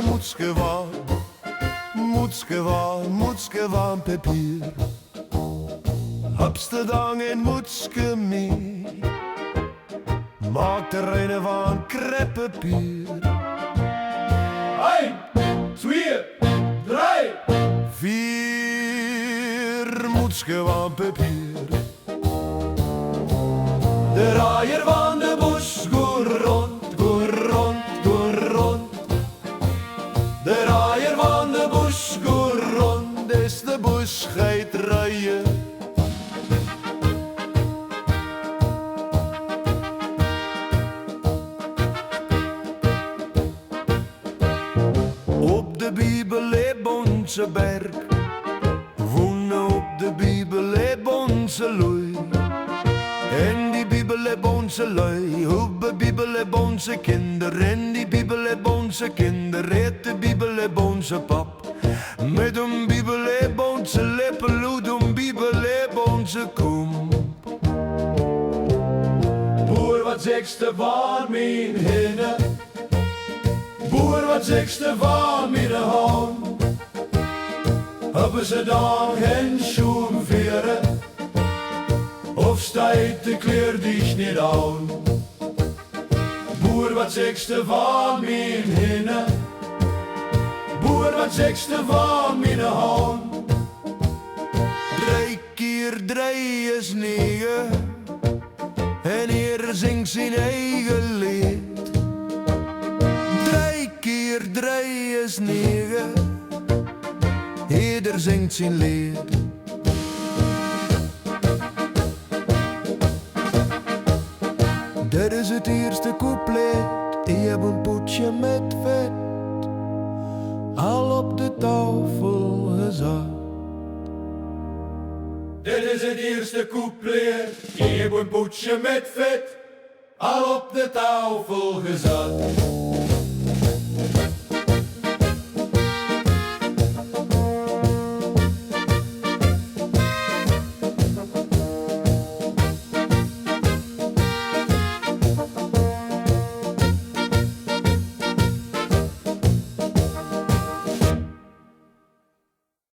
moetske van papier. Hupste dan en moetske mee, maak de reine van kreppapier. 1, 2, 3, 4 moetske van papier. De raaier van de bos gaat rond, gaat rond, gaat rond. De raaier van de bos gaat rond, is de bos gaat rijden. Op de Bibelebonse berg wonen op de Bibelebonse lui. En die Bibelebonse lui hebben Bibelebonse kinderen. En die Bibelebonse kinderen heet de Bibelebonse pap. Met een Bibelebonse leppeloed, een Bibelebonse kom. Boer, wat zegste van mijn hinnen? Boer, wat zegste van mijn haan? Hebben ze dan geen schoen veren? Of staat de kleur dich niet aan? Boer, wat zegste van mijn hinnen? Boer, wat zegste van mijn haan? 3 keer 3 is 9, en hier zingt zijn eigen lied. 3 keer 3 is 9, ieder zingt zijn lied. Dit is het eerste couplet, ik heb een potje met vet al op de tafel gezet. dit is het eerste couplet. Ik heb een potje met vet al op de tafel gezet.